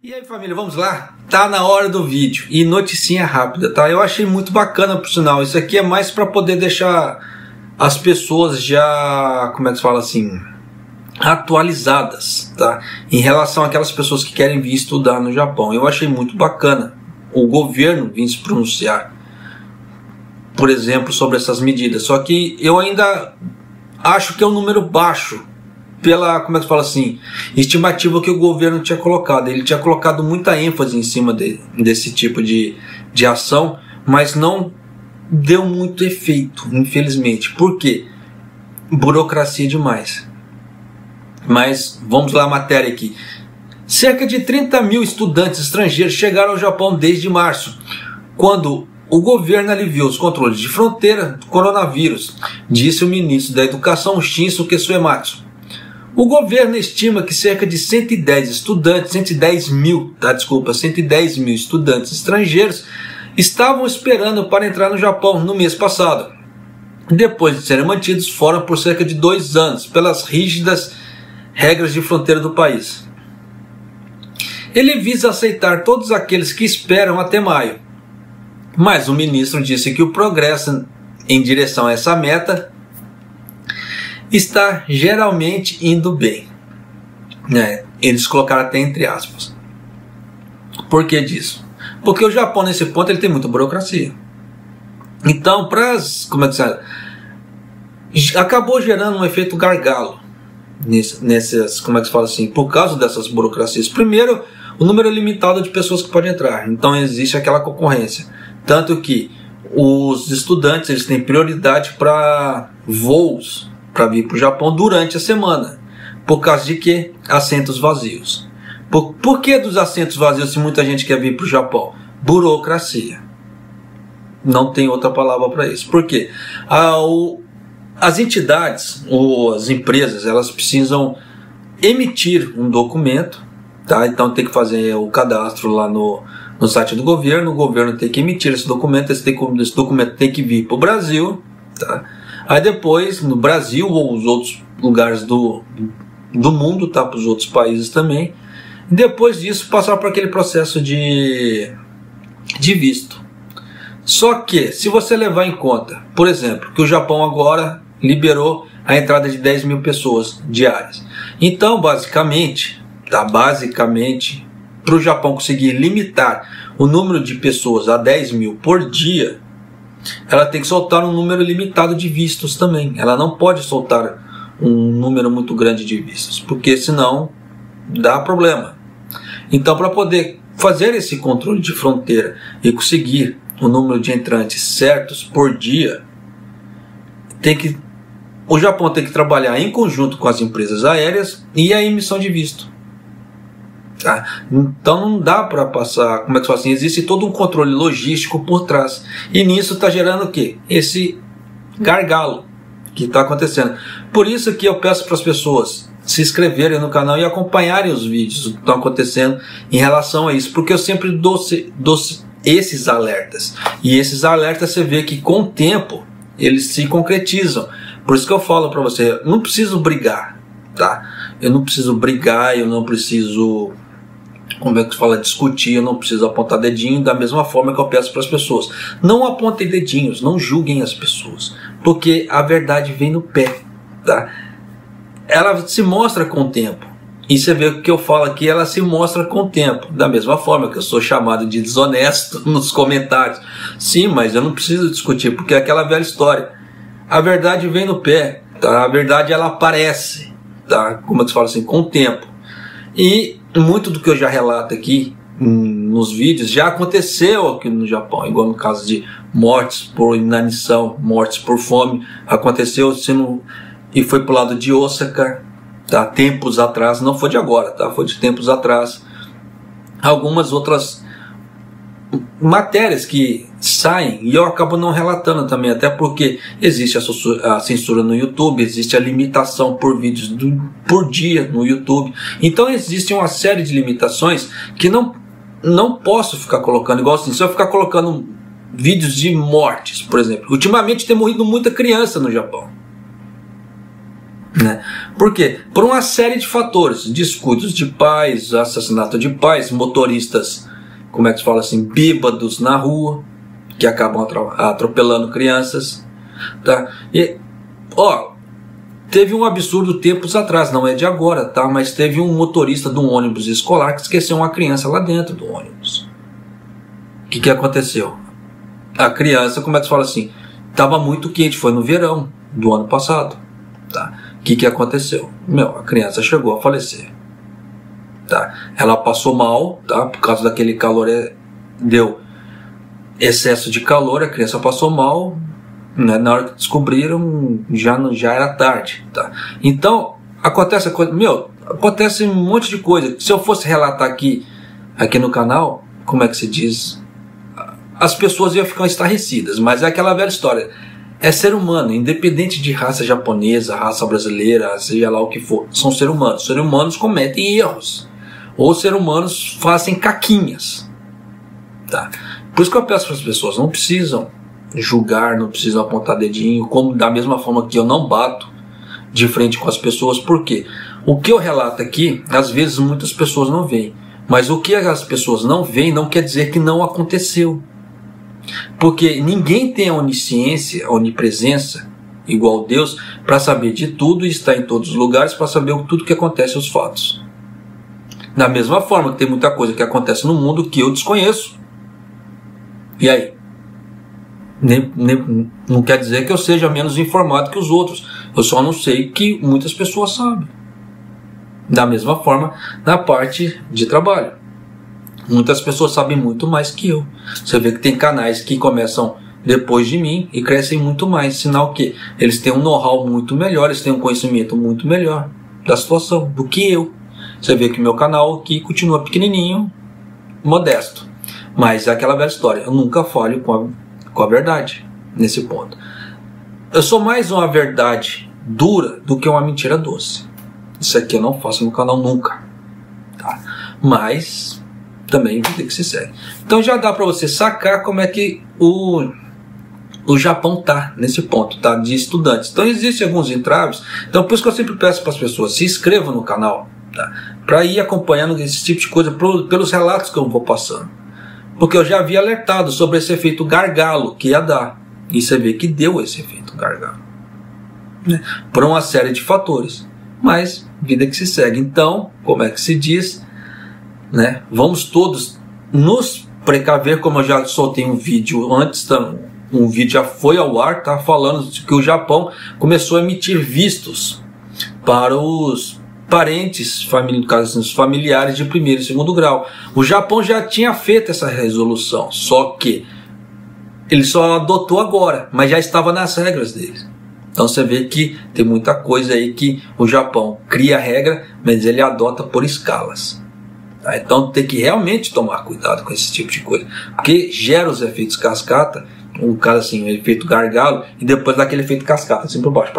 E aí, família, vamos lá? Tá na hora do vídeo e noticinha rápida, tá? Eu achei muito bacana, por sinal. Isso aqui é mais para poder deixar as pessoas já, como é que se fala assim, atualizadas, tá? Em relação àquelas pessoas que querem vir estudar no Japão. Eu achei muito bacana o governo vir se pronunciar, por exemplo, sobre essas medidas. Só que eu ainda acho que é um número baixo pela, como é que se fala assim, estimativa que o governo tinha colocado. Ele tinha colocado muita ênfase em cima desse tipo de ação, mas não deu muito efeito, infelizmente. Por quê? Burocracia demais. Mas vamos lá a matéria aqui. Cerca de 30 mil estudantes estrangeiros chegaram ao Japão desde março, quando o governo aliviou os controles de fronteira do coronavírus, disse o ministro da Educação, Shinsuke Suematsu. O governo estima que cerca de 110 mil estudantes estrangeiros estavam esperando para entrar no Japão no mês passado, depois de serem mantidos fora por cerca de 2 anos pelas rígidas regras de fronteira do país. Ele visa aceitar todos aqueles que esperam até maio, mas o ministro disse que o progresso em direção a essa meta está geralmente indo bem, né? Eles colocaram até entre aspas. Por que disso? Porque o Japão nesse ponto ele tem muita burocracia. Então, acabou gerando um efeito gargalo nessas, como é que se fala assim, por causa dessas burocracias. Primeiro, o número limitado de pessoas que podem entrar. Então existe aquela concorrência, tanto que os estudantes eles têm prioridade para voos para vir para o Japão durante a semana. Por causa de quê? Assentos vazios. Por que dos assentos vazios se muita gente quer vir para o Japão? Burocracia. Não tem outra palavra para isso. Por quê? As entidades ou as empresas elas precisam emitir um documento, tá? Então tem que fazer o cadastro lá no site do governo. O governo tem que emitir esse documento. Esse documento tem que vir para o Brasil, tá? Aí depois, no Brasil ou os outros lugares do mundo, tá? Para os outros países também. Depois disso, passar por aquele processo de visto. Só que, se você levar em conta, por exemplo, que o Japão agora liberou a entrada de 10 mil pessoas diárias. Então, basicamente, para o Japão conseguir limitar o número de pessoas a 10 mil por dia, ela tem que soltar um número limitado de vistos também. Ela não pode soltar um número muito grande de vistos, porque senão dá problema. Então, para poder fazer esse controle de fronteira e conseguir o número de entrantes certos por dia, o Japão tem que trabalhar em conjunto com as empresas aéreas e a emissão de visto. Tá? Então não dá para passar, como é que fala assim, existe todo um controle logístico por trás, e nisso está gerando o quê? Esse gargalo que está acontecendo. Por isso que eu peço para as pessoas se inscreverem no canal e acompanharem os vídeos que estão acontecendo em relação a isso, porque eu sempre dou esses alertas, e esses alertas você vê que com o tempo eles se concretizam. Por isso que eu falo para você, não preciso brigar, tá? Eu não preciso brigar, eu não preciso, como é que se fala, discutir, eu não preciso apontar dedinho, da mesma forma que eu peço para as pessoas. Não apontem dedinhos, não julguem as pessoas, porque a verdade vem no pé, tá? Ela se mostra com o tempo. E você vê o que eu falo aqui, ela se mostra com o tempo. Da mesma forma que eu sou chamado de desonesto nos comentários. Sim, mas eu não preciso discutir, porque é aquela velha história. A verdade vem no pé, tá? A verdade ela aparece, tá? Como eu te falo assim, com o tempo. E muito do que eu já relato aqui nos vídeos já aconteceu aqui no Japão, igual no caso de mortes por inanição, mortes por fome, aconteceu e foi pro lado de Osaka, tá? Tempos atrás, não foi de agora, tá? Foi de tempos atrás. Algumas outras matérias que saem e eu acabo não relatando também, até porque existe a censura no YouTube, existe a limitação por vídeos por dia no YouTube. Então existe uma série de limitações que não posso ficar colocando, igual assim, se eu ficar colocando vídeos de mortes, por exemplo. Ultimamente tem morrido muita criança no Japão. né? Por quê? Por uma série de fatores, descuidos de pais, assassinato de pais, motoristas, como é que se fala assim, bêbados na rua, que acabam atropelando crianças, tá? E, teve um absurdo tempos atrás, não é de agora, tá? Mas teve um motorista de um ônibus escolar que esqueceu uma criança lá dentro do ônibus. O que aconteceu? A criança, como é que se fala assim, estava muito quente, foi no verão do ano passado, tá? O que aconteceu? A criança chegou a falecer, tá? Ela passou mal, tá? Por causa daquele calor, deu excesso de calor, a criança passou mal, né? Na hora que descobriram, já era tarde, tá? Então, acontece acontece um monte de coisa. Se eu fosse relatar aqui no canal, como é que se diz? As pessoas iam ficar estarrecidas, mas é aquela velha história. É ser humano, independente de raça japonesa, raça brasileira, seja lá o que for, são seres humanos. Seres humanos cometem erros, ou seres humanos fazem caquinhas, tá? Por isso que eu peço para as pessoas, não precisam julgar, não precisam apontar dedinho, como da mesma forma que eu não bato de frente com as pessoas, porque o que eu relato aqui, às vezes muitas pessoas não veem, mas o que as pessoas não veem não quer dizer que não aconteceu. Porque ninguém tem a onisciência, a onipresença, igual Deus, para saber de tudo e estar em todos os lugares, para saber tudo que acontece, os fatos. Da mesma forma que tem muita coisa que acontece no mundo que eu desconheço. E aí? Não quer dizer que eu seja menos informado que os outros. Eu só não sei que muitas pessoas sabem. Da mesma forma, na parte de trabalho. Muitas pessoas sabem muito mais que eu. Você vê que tem canais que começam depois de mim e crescem muito mais. Sinal que eles têm um know-how muito melhor, eles têm um conhecimento muito melhor da situação do que eu. Você vê que meu canal aqui continua pequenininho, modesto. Mas é aquela velha história. Eu nunca falho com a verdade nesse ponto. Eu sou mais uma verdade dura do que uma mentira doce. Isso aqui eu não faço no canal nunca. Tá? Mas também vida que se segue. Então já dá para você sacar como é que o Japão tá nesse ponto, tá? De estudantes. Então existem alguns entraves. Então por isso que eu sempre peço para as pessoas, se inscrevam no canal, tá? Para ir acompanhando esse tipo de coisa pelos relatos que eu vou passando. Porque eu já havia alertado sobre esse efeito gargalo que ia dar. E você vê que deu esse efeito gargalo, né? Por uma série de fatores. Mas vida que se segue. Então, como é que se diz, né? Vamos todos nos precaver, como eu já soltei um vídeo antes, um vídeo já foi ao ar, tá? Falando que o Japão começou a emitir vistos para os parentes, no caso, os familiares de primeiro e segundo grau. O Japão já tinha feito essa resolução, só que ele só adotou agora, mas já estava nas regras deles. Então você vê que tem muita coisa aí que o Japão cria regra, mas ele adota por escalas. Tá? Então tem que realmente tomar cuidado com esse tipo de coisa, porque gera os efeitos cascata, um cara assim, o efeito gargalo, e depois daquele efeito cascata, assim por baixo.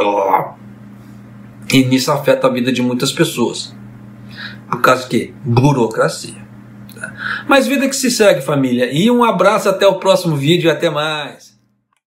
E nisso afeta a vida de muitas pessoas. Por causa que burocracia. Tá? Mas vida que se segue, família. E um abraço até o próximo vídeo e até mais.